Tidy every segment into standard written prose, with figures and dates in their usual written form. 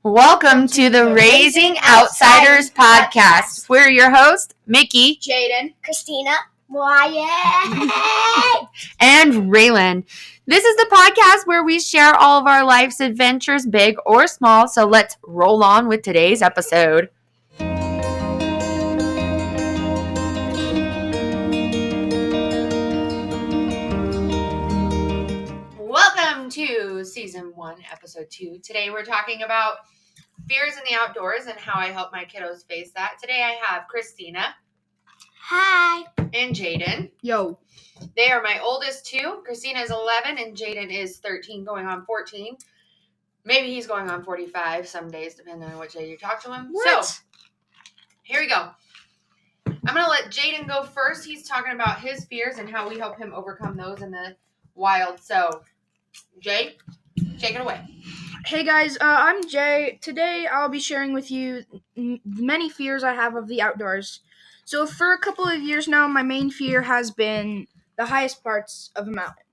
Welcome to the Raising Outsiders podcast. We're your hosts, Mickey, Jaden, Christina, Wyatt, and Raylan. This is the podcast where we share all of our life's adventures, big or small. So let's roll on with today's episode. Welcome to Season 1, Episode 2. Today we're talking about fears in the outdoors and how I help my kiddos face that. Today I have Christina. Hi. And Jaden. Yo. They are my oldest two. Christina is 11 and Jaden is 13 going on 14. Maybe he's going on 45 some days, depending on which day you talk to him. What? So, here we go. I'm going to let Jaden go first. He's talking about his fears and how we help him overcome those in the wild. So, Jay, take it away. Hey guys, I'm Jay. Today I'll be sharing with you many fears I have of the outdoors. So for a couple of years now, my main fear has been the highest parts of a mountain.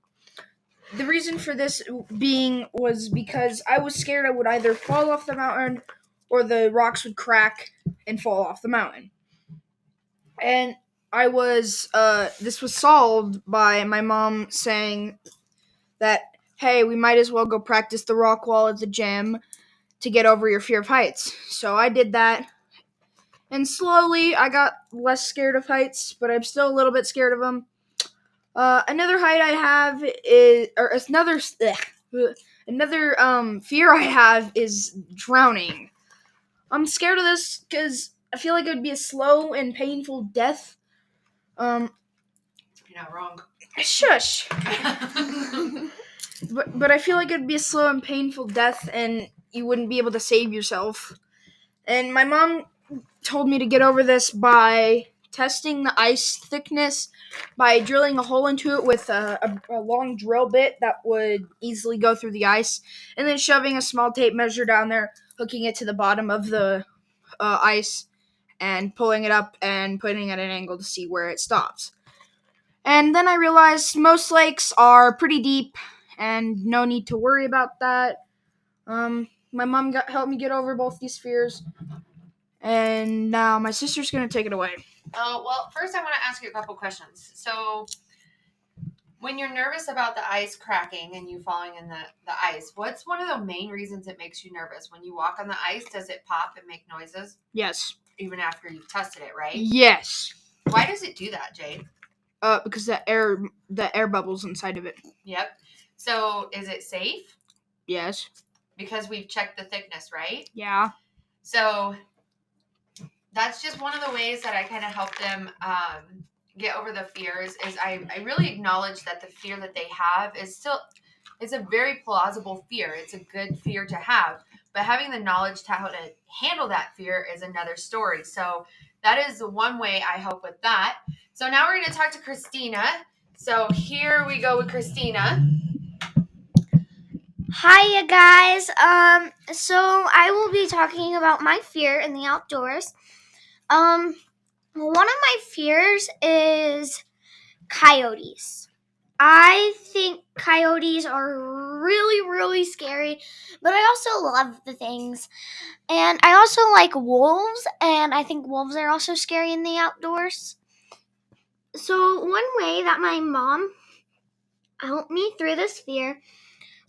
The reason for this was because I was scared I would either fall off the mountain or the rocks would crack and fall off the mountain. And this was solved by my mom saying that, hey, we might as well go practice the rock wall at the gym to get over your fear of heights. So I did that, and slowly I got less scared of heights, but I'm still a little bit scared of them. Another fear I have is drowning. I'm scared of this because I feel like it would be a slow and painful death. You're not wrong. Shush. But I feel like it'd be a slow and painful death, and you wouldn't be able to save yourself. And my mom told me to get over this by testing the ice thickness, by drilling a hole into it with a long drill bit that would easily go through the ice, and then shoving a small tape measure down there, hooking it to the bottom of the ice, and pulling it up and putting it at an angle to see where it stops. And then I realized most lakes are pretty deep, and no need to worry about that. My mom helped me get over both these fears, and now my sister's going to take it away. Well, first I want to ask you a couple questions. So, when you're nervous about the ice cracking and you falling in the ice, what's one of the main reasons it makes you nervous? When you walk on the ice, does it pop and make noises? Yes. Even after you've tested it, right? Yes. Why does it do that, Jade? Because the air bubbles inside of it. Yep. So, is it safe? Yes. Because we've checked the thickness, right? Yeah. So, that's just one of the ways that I kind of help them get over the fears is I really acknowledge that the fear that they have it's a very plausible fear. It's a good fear to have. But having the knowledge to how to handle that fear is another story. So, that is the one way I help with that. So now we're going to talk to Christina. So here we go with Christina. Hi, you guys. So I will be talking about my fear in the outdoors. One of my fears is coyotes. I think coyotes are really, really scary, but I also love the things. And I also like wolves, and I think wolves are also scary in the outdoors. So one way that my mom helped me through this fear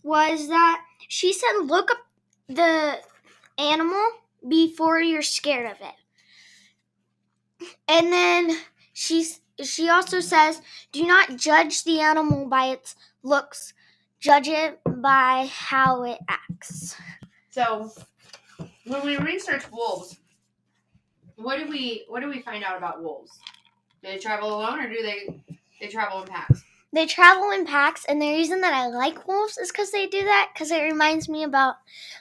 was that she said, look up the animal before you're scared of it. And then she also says, do not judge the animal by its looks. Judge it by how it acts. So when we research wolves, what do we find out about wolves? Do they travel alone or do they travel in packs? They travel in packs, and the reason that I like wolves is because they do that, because it reminds me about,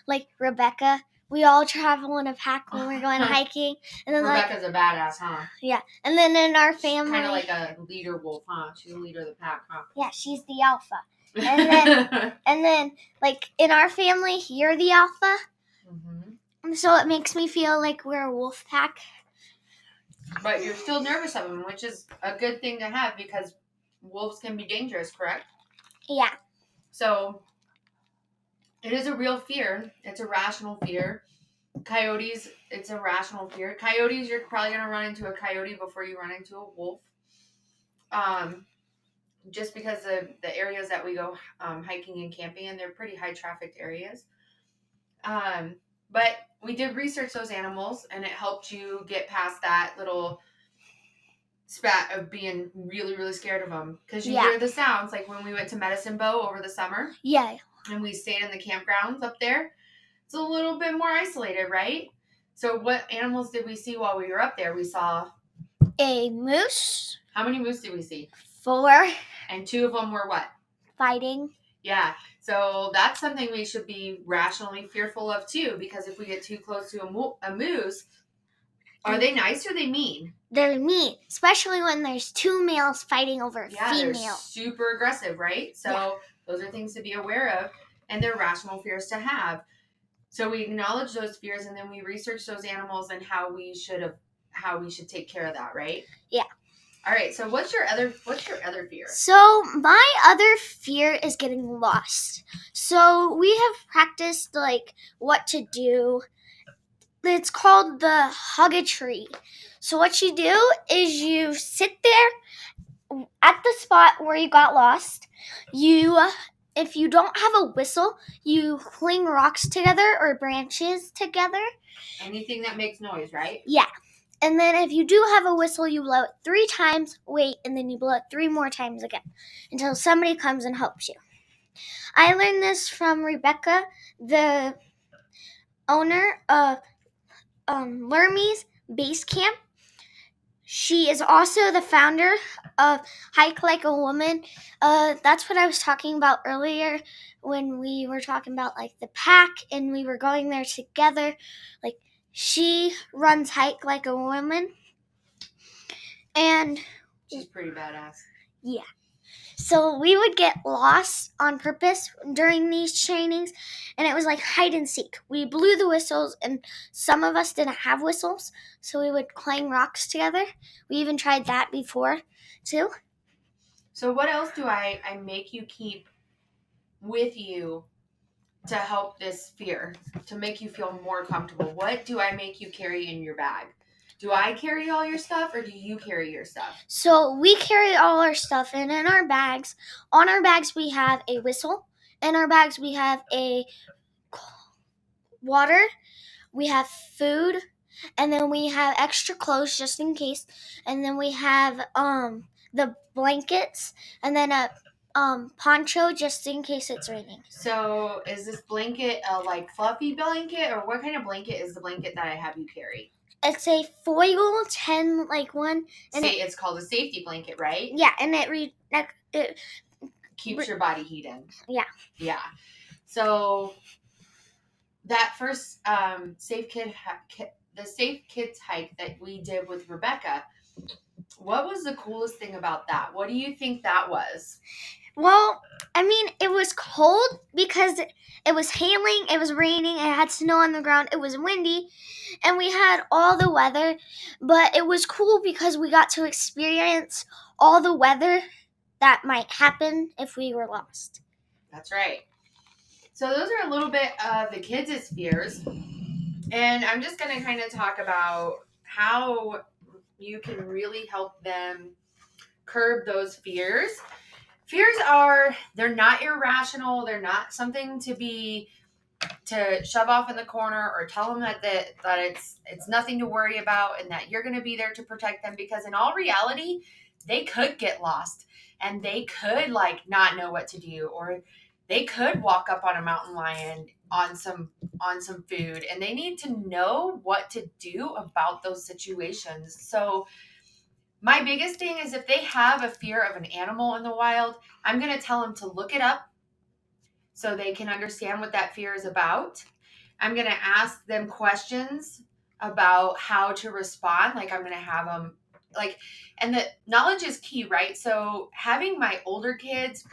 like, Rebecca. We all travel in a pack when we're going hiking. And then Rebecca's a badass, huh? Yeah. And then in our family... Kind of like a leader wolf, huh? She's a leader of the pack, huh? Yeah, she's the alpha. And then, like, in our family, you're the alpha. Mm-hmm. So it makes me feel like we're a wolf pack. But you're still nervous of them, which is a good thing to have because wolves can be dangerous, correct? Yeah. So, It is a real fear. It's a rational fear. Coyotes, it's a rational fear. Coyotes, you're probably gonna run into a coyote before you run into a wolf. Um, just because the areas that we go hiking and camping in, they're pretty high trafficked areas. Um, but we did research those animals, and it helped you get past that little spat of being really, really scared of them. Because you hear the sounds, like when we went to Medicine Bow over the summer. Yeah. And we stayed in the campgrounds up there. It's a little bit more isolated, right? So what animals did we see while we were up there? We saw a moose. How many moose did we see? 4. And 2 of them were what? Fighting. Yeah. So that's something we should be rationally fearful of too, because if we get too close to a moose, are they nice or are they mean? They're mean, especially when there's 2 males fighting over a female. They're super aggressive, right? So those are things to be aware of, and they're rational fears to have. So we acknowledge those fears, and then we research those animals and how we should take care of that, right? Yeah. All right. So what's your other fear? So my other fear is getting lost. So we have practiced like what to do. It's called the hug a tree. So what you do is you sit there at the spot where you got lost. If you don't have a whistle, you cling rocks together or branches together. Anything that makes noise, right? Yeah. And then if you do have a whistle, you blow it 3 times, wait, and then you blow it 3 more times again until somebody comes and helps you. I learned this from Rebecca, the owner of Lermy's Base Camp. She is also the founder of Hike Like a Woman. That's what I was talking about earlier when we were talking about like the pack and we were going there together. Like she runs Hike Like a Woman. And she's pretty badass. Yeah. So we would get lost on purpose during these trainings, and it was like hide and seek. We blew the whistles, and some of us didn't have whistles, so we would clang rocks together. We even tried that before, too. So what else do I make you keep with you to help this fear, to make you feel more comfortable? What do I make you carry in your bag? Do I carry all your stuff or do you carry your stuff? So we carry all our stuff, and in our bags, on our bags we have a whistle. In our bags we have a water, we have food, and then we have extra clothes just in case, and then we have the blankets, and then a poncho just in case it's raining. So is this blanket a like fluffy blanket, or what kind of blanket is the blanket that I have you carry? It's a foil 10 like one. And it's called a safety blanket, right? Yeah, and it keeps your body heat in. Yeah. Yeah. So that first the Safe Kids hike that we did with Rebecca, what was the coolest thing about that? What do you think that was? Well, I mean, it was cold because it was hailing, it was raining, it had snow on the ground, it was windy, and we had all the weather, but it was cool because we got to experience all the weather that might happen if we were lost. That's right. So those are a little bit of the kids' fears, and I'm just going to kind of talk about how you can really help them curb those fears. Fears they're not irrational. They're not something to shove off in the corner or tell them that it's nothing to worry about and that you're going to be there to protect them, because in all reality, they could get lost and they could like not know what to do, or they could walk up on a mountain lion on some food, and they need to know what to do about those situations. So my biggest thing is if they have a fear of an animal in the wild, I'm going to tell them to look it up so they can understand what that fear is about. I'm going to ask them questions about how to respond. Like I'm going to have them and the knowledge is key, right? So having my older kids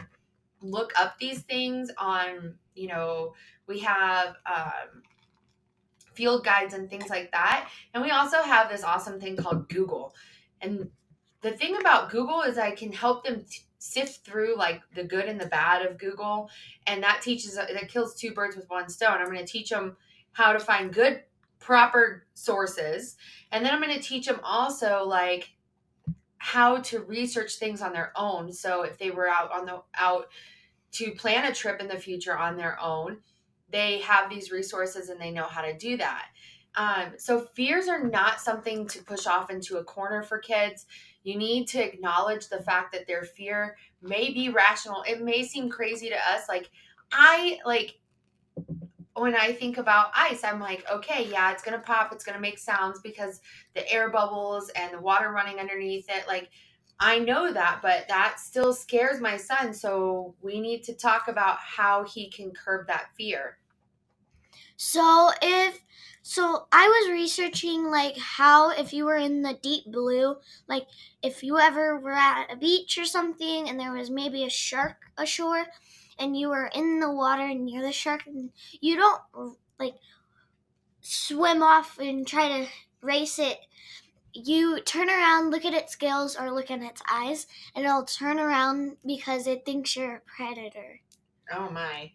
look up these things on, we have field guides and things like that. And we also have this awesome thing called Google. And the thing about Google is I can help them sift through like the good and the bad of Google, and that kills two birds with one stone. I'm going to teach them how to find good, proper sources, and then I'm going to teach them also like how to research things on their own. So if they were out to plan a trip in the future on their own, they have these resources and they know how to do that. So fears are not something to push off into a corner for kids. You need to acknowledge the fact that their fear may be rational. It may seem crazy to us. When I think about ice, I'm like, okay, yeah, it's going to pop. It's going to make sounds because the air bubbles and the water running underneath it. Like, I know that, but that still scares my son. So we need to talk about how he can curb that fear. So I was researching like how if you were in the deep blue, like if you ever were at a beach or something and there was maybe a shark ashore and you were in the water near the shark and you don't like swim off and try to race it. You turn around, look at its scales or look at its eyes, and it'll turn around because it thinks you're a predator. Oh my.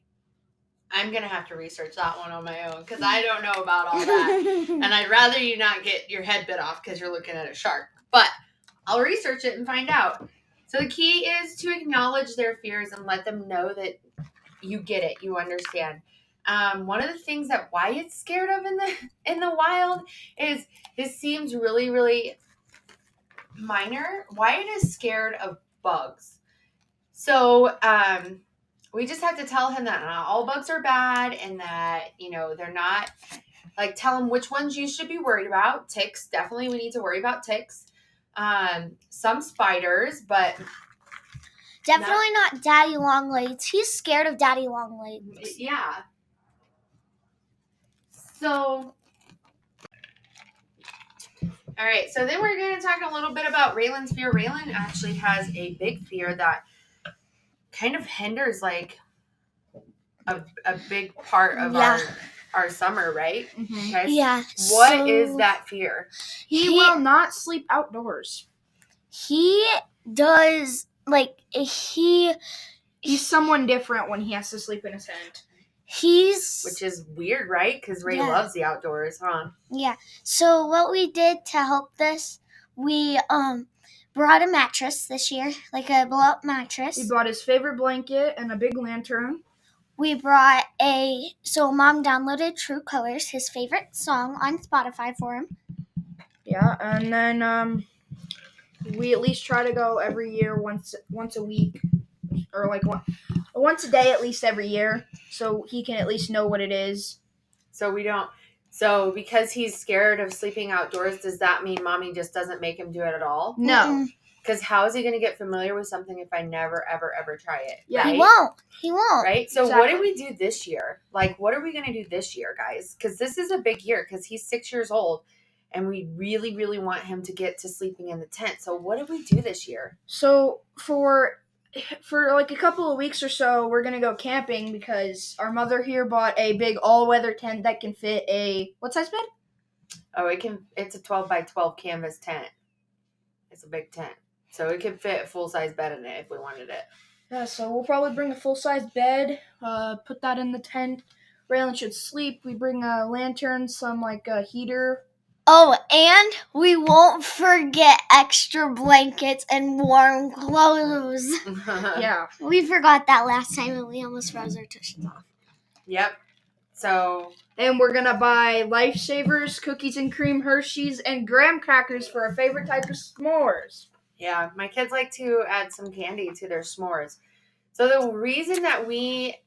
I'm going to have to research that one on my own because I don't know about all that. And I'd rather you not get your head bit off because you're looking at a shark. But I'll research it and find out. So the key is to acknowledge their fears and let them know that you get it, you understand. One of the things that Wyatt's scared of in the wild is this seems really, really minor. Wyatt is scared of bugs. So we just have to tell him that not all bugs are bad and that, they're not, like, tell him which ones you should be worried about. Ticks, definitely we need to worry about ticks. Some spiders, but definitely not daddy long legs. He's scared of daddy long legs. Yeah. So, all right. So then we're going to talk a little bit about Raylan's fear. Raylan actually has a big fear that kind of hinders like a big part of our summer, right? Mm-hmm. Okay. Yeah. What is that fear? He will not sleep outdoors. He does He's someone different when he has to sleep in a tent. Which is weird, right? Because Ray loves the outdoors, huh? Yeah. So what we did to help this, we brought a mattress this year, like a blow-up mattress. We bought his favorite blanket and a big lantern. We brought so Mom downloaded True Colors, his favorite song, on Spotify for him. Yeah, and then we at least try to go every year once a week, or like once a day at least every year, so he can at least know what it is. So because he's scared of sleeping outdoors, does that mean Mommy just doesn't make him do it at all? No. Because how is he going to get familiar with something if I never, ever, ever try it? Yeah. Right? He won't. Right? So Exactly. What did we do this year? Like, what are we going to do this year, guys? Because this is a big year because he's 6 years old. And we really, really want him to get to sleeping in the tent. So what did we do this year? So for like a couple of weeks or so, we're going to go camping because our mother here bought a big all-weather tent that can fit what size bed? Oh, it's a 12 by 12 canvas tent. It's a big tent. So it can fit a full-size bed in it if we wanted it. Yeah, so we'll probably bring a full-size bed, put that in the tent. Raylan should sleep. We bring a lantern, some heater. Oh, and we won't forget extra blankets and warm clothes. Yeah. We forgot that last time and we almost froze our tushes off. Yep. So. And we're going to buy Lifesavers, cookies and cream Hershey's, and graham crackers for our favorite type of s'mores. Yeah, my kids like to add some candy to their s'mores. So the reason that we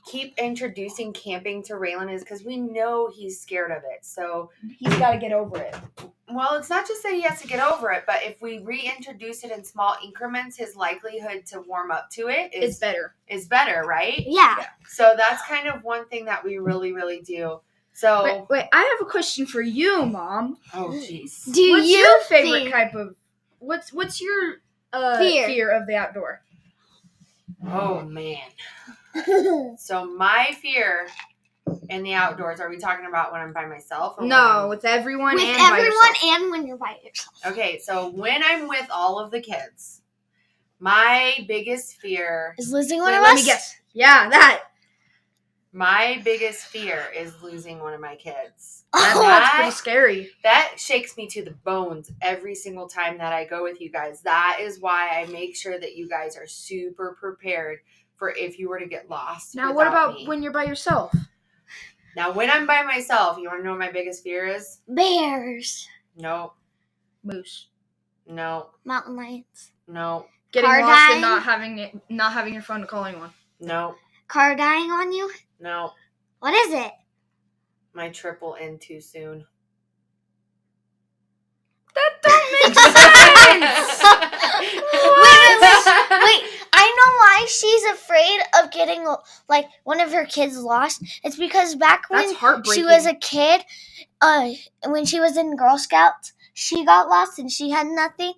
keep introducing camping to Raylan is because we know he's scared of it. So he's got to get over it. Well, it's not just that he has to get over it, but if we reintroduce it in small increments, his likelihood to warm up to it is better, right? Yeah. So that's kind of one thing that we really, really do. So wait, I have a question for you, Mom. Oh, jeez. What's your favorite type of? What's your fear of the outdoor? Oh man. So my fear in the outdoors? Are we talking about when I'm by myself? Or No, with everyone With and by everyone yourself. and when you're by yourself. Okay, so when I'm with all of the kids, my biggest fear Is losing one Wait, of let us? me guess. Yeah, that. My biggest fear is losing one of my kids. Oh, And That's pretty scary. that shakes me to the bones every single time that I go with you guys. That is why I make sure that you guys are super prepared for if you were to get lost. Now, what without about me. when you're by yourself? Now, when I'm by myself, you want to know what my biggest fear is? Bears. No, Moose. no, Mountain lions. no, Getting Car lost dying? and not having your phone to call anyone. no, Car dying on you? no. What is it? My trip will end too soon. That don't make Wait, I know why she's afraid of getting like one of her kids lost. It's because back when That's heartbreaking. she was a kid, when she was in Girl Scouts, she got lost and she had nothing,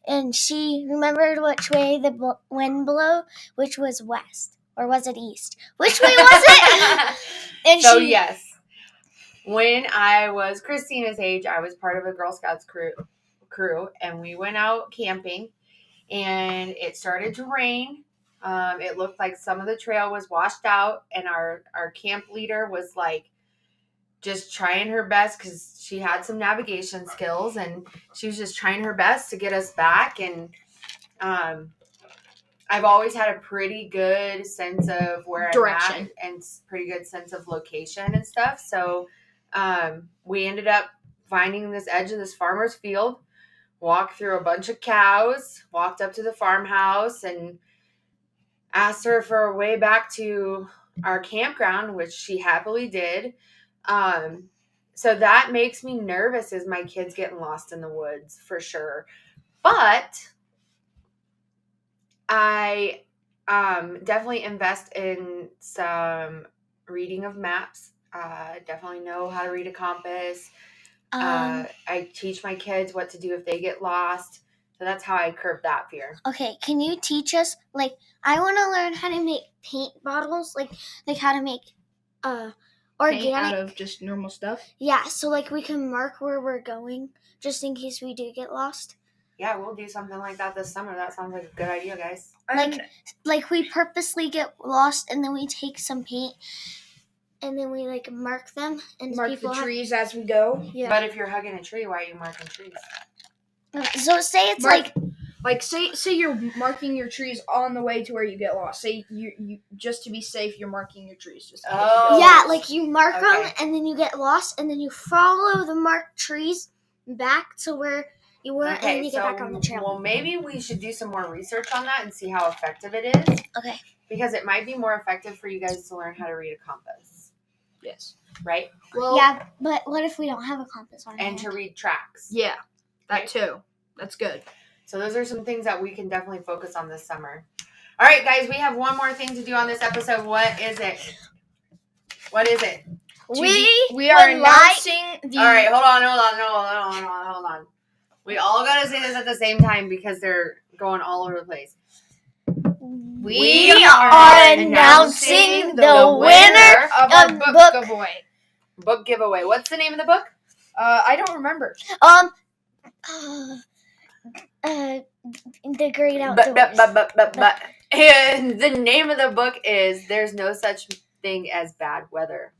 and she remembered which way the wind blew, which was west, or was it east? Which way was it? And So she, yes, when I was Christina's age, I was part of a Girl Scouts crew, and we went out camping, and it started to rain. It looked like some of the trail was washed out, and our camp leader was like just trying her best because she had some navigation skills, and she was just trying her best to get us back. And I've always had a pretty good sense of where Direction. I'm at and pretty good sense of location and stuff. So we ended up finding this edge of this farmer's field, walked through a bunch of cows, walked up to the farmhouse, and asked her for a way back to our campground, which she happily did. So that makes me nervous as my kids getting lost in the woods for sure. But I definitely invest in some reading of maps. Definitely know how to read a compass. I teach my kids what to do if they get lost. So that's how I curb that fear. okay, can you teach us? Like, I want to learn how to make paint bottles, like how to make organic. Paint out of just normal stuff. Yeah, so like we can mark where we're going, just in case we do get lost. Yeah, we'll do something like that this summer. That sounds like a good idea, guys. Like we purposely get lost, and then we take some paint, and then we like mark them, and Mark people the trees as we go. Yeah. But if you're hugging a tree, why are you marking trees? So say it's say you're marking your trees on the way to where you get lost. Say you just to be safe, you're marking your trees. Just in case you get Oh. yeah, like you mark them, Okay. and then you get lost, and then you follow the marked trees back to where you were, and then you get back on the trail. Well, maybe we should do some more research on that and see how effective it is. Okay. Because it might be more effective for you guys to learn how to read a compass, Yes. right? Well. Yeah, but what if we don't have a compass on And hand? to read tracks. Yeah. That Right. too. That's good. So those are some things that we can definitely focus on this summer. All right, guys, we have one more thing to do on this episode. What is it? What is it? We are announcing the. All right, hold on. We all got to say this at the same time because they're going all over the place. We are announcing the winner of our of book book- giveaway. Book giveaway. What's the name of the book? I don't remember. The Great Outdoors. But and the name of the book is There's No Such Thing as Bad Weather.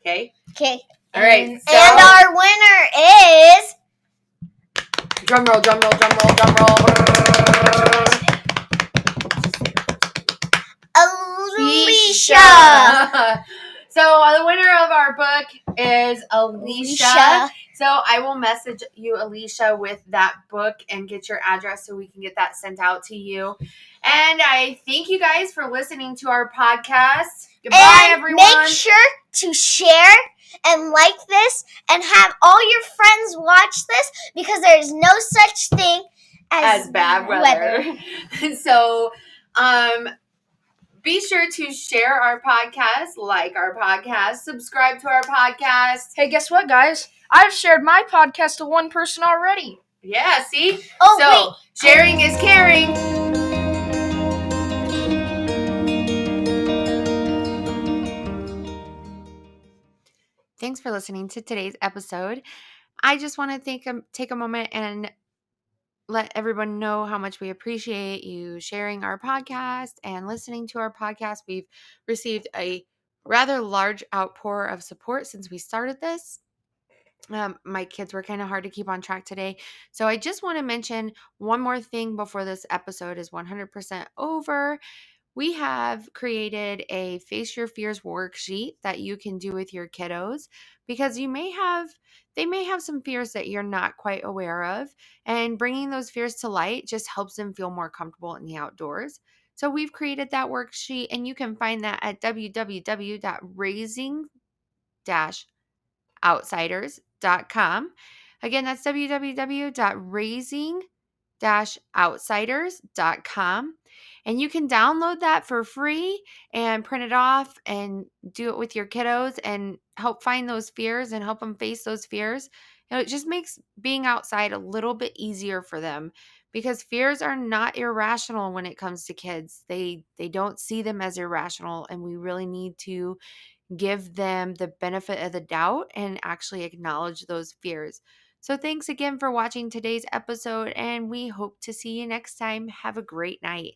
Okay? Okay. All right. And our winner is Drum roll. Alicia. So the winner of our book is Alicia. So I will message you, Alicia, with that book and get your address so we can get that sent out to you. And I thank you guys for listening to our podcast. Goodbye, and everyone. Make sure to share and like this and have all your friends watch this because there is no such thing as bad weather. So, be sure to share our podcast, like our podcast, subscribe to our podcast. Hey, guess what, guys? I've shared my podcast to one person already. Yeah, see? Oh, so, sharing is caring. Thanks for listening to today's episode. I just want to take a moment and let everyone know how much we appreciate you sharing our podcast and listening to our podcast. We've received a rather large outpour of support since we started this. My kids were kind of hard to keep on track today. So I just want to mention one more thing before this episode is 100% over. We have created a Face Your Fears worksheet that you can do with your kiddos because they may have some fears that you're not quite aware of, and bringing those fears to light just helps them feel more comfortable in the outdoors. So we've created that worksheet, and you can find that at www.raising-outsiders.com. Again, that's www.raising-outsiders.com. And you can download that for free and print it off and do it with your kiddos and help find those fears and help them face those fears. It just makes being outside a little bit easier for them because fears are not irrational when it comes to kids. They don't see them as irrational, and we really need to give them the benefit of the doubt and actually acknowledge those fears. So, thanks again for watching today's episode, and we hope to see you next time. Have a great night.